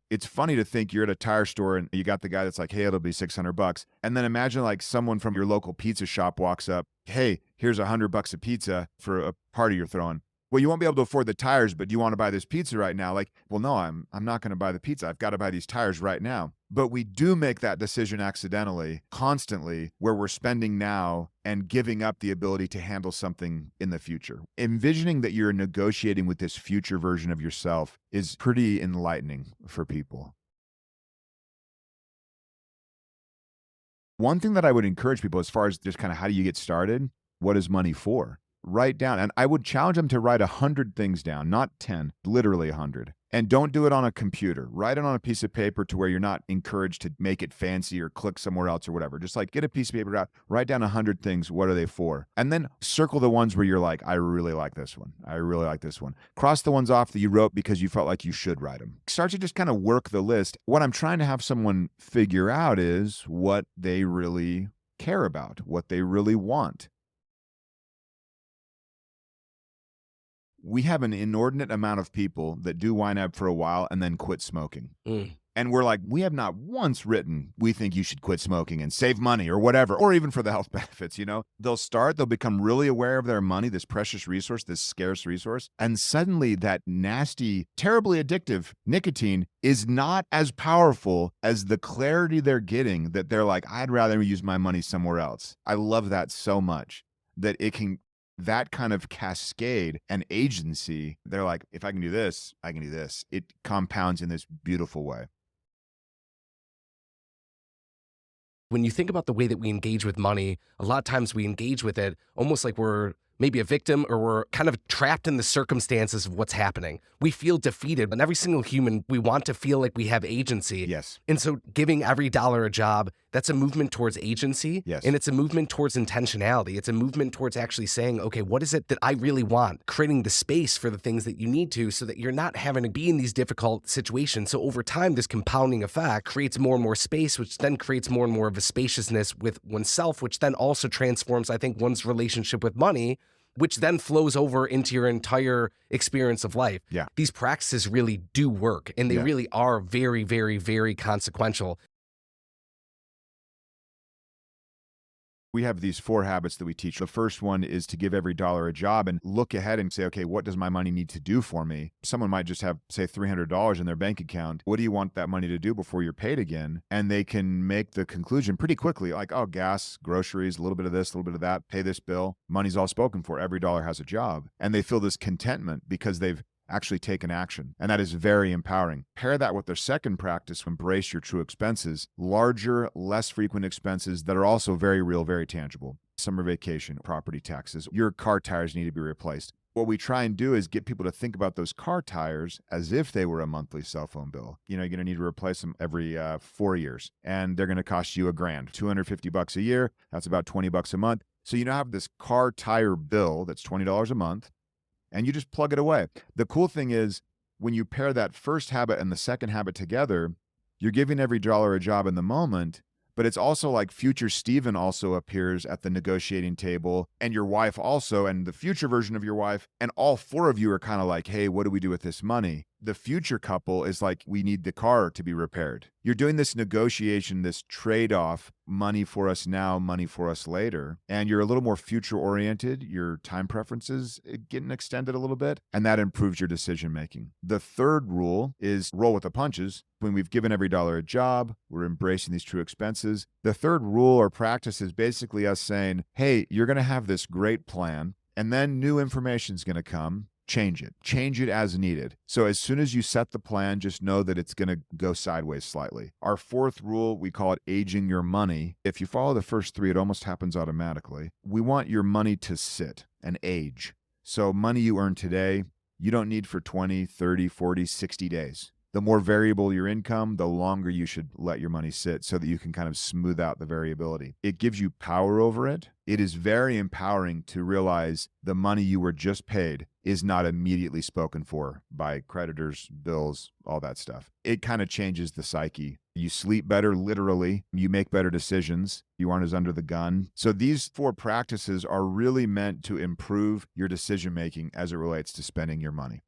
It's funny to think you're at a tire store and you got the guy that's like, hey, it'll be $600. And then imagine like someone from your local pizza shop walks up, hey, here's $100 of pizza for a party you're throwing. Well, you won't be able to afford the tires, but you want to buy this pizza right now. Like, well, no, I'm not going to buy the pizza. I've got to buy these tires right now. But we do make that decision accidentally, constantly, where we're spending now and giving up the ability to handle something in the future. Envisioning that you're negotiating with this future version of yourself is pretty enlightening for people. One thing that I would encourage people as far as just kind of how do you get started? What is money for? Write down, and I would challenge them to write 100 things down, not 10, literally 100. And don't do it on a computer. Write it on a piece of paper to where you're not encouraged to make it fancy or click somewhere else or whatever. Just like get a piece of paper out, write down 100 things. What are they for? And then circle the ones where you're like, I really like this one. I really like this one. Cross the ones off that you wrote because you felt like you should write them. Start to just kind of work the list. What I'm trying to have someone figure out is what they really care about, what they really want. We have an inordinate amount of people that do YNAB for a while and then quit smoking. Mm. And we're like, we have not once written, we think you should quit smoking and save money or whatever, or even for the health benefits, you know? They'll become really aware of their money, this precious resource, this scarce resource. And suddenly that nasty, terribly addictive nicotine is not as powerful as the clarity they're getting that they're like, I'd rather use my money somewhere else. I love that so much that it can that kind of cascade and agency, they're like, if I can do this, I can do this. It compounds in this beautiful way. When you think about the way that we engage with money, a lot of times we engage with it almost like we're maybe a victim or we're kind of trapped in the circumstances of what's happening. We feel defeated, but every single human, we want to feel like we have agency. Yes. And so giving every dollar a job, that's a movement towards agency. Yes. And it's a movement towards intentionality. It's a movement towards actually saying, okay, what is it that I really want? Creating the space for the things that you need to so that you're not having to be in these difficult situations. So over time, this compounding effect creates more and more space, which then creates more and more of a spaciousness with oneself, which then also transforms, I think, one's relationship with money, which then flows over into your entire experience of life. Yeah. These practices really do work, and they really are very, very, very consequential. We have these 4 habits that we teach. The first one is to give every dollar a job and look ahead and say, okay, what does my money need to do for me? Someone might just have, say, $300 in their bank account. What do you want that money to do before you're paid again? And they can make the conclusion pretty quickly, like, oh, gas, groceries, a little bit of this, a little bit of that, pay this bill. Money's all spoken for. Every dollar has a job. And they feel this contentment because they've actually taken action. And that is very empowering. Pair that with their second practice, embrace your true expenses, larger, less frequent expenses that are also very real, very tangible. Summer vacation, property taxes, your car tires need to be replaced. What we try and do is get people to think about those car tires as if they were a monthly cell phone bill. You know, you're going to need to replace them every 4 years, and they're going to cost you $1,000, $250 a year. That's about $20 a month. So you now have this car tire bill that's $20 a month, and you just plug it away. The cool thing is when you pair that first habit and the second habit together, you're giving every dollar a job in the moment, but it's also like future Steven also appears at the negotiating table, and your wife also, and the future version of your wife, and all 4 of you are kind of like, hey, what do we do with this money? The future couple is like, we need the car to be repaired. You're doing this negotiation, this trade-off, money for us now, money for us later, and you're a little more future-oriented. Your time preferences getting extended a little bit, and that improves your decision-making. The third rule is roll with the punches. When we've given every dollar a job, we're embracing these true expenses. The third rule or practice is basically us saying, hey, you're going to have this great plan, and then new information is going to come. Change it as needed. So as soon as you set the plan, just know that it's going to go sideways slightly. Our fourth rule, we call it aging your money. If you follow the first 3, it almost happens automatically. We want your money to sit and age. So money you earn today, you don't need for 20, 30, 40, 60 days. The more variable your income, the longer you should let your money sit so that you can kind of smooth out the variability. It gives you power over it. It is very empowering to realize the money you were just paid is not immediately spoken for by creditors, bills, all that stuff. It kind of changes the psyche. You sleep better, literally. You make better decisions. You aren't as under the gun. So these 4 practices are really meant to improve your decision-making as it relates to spending your money.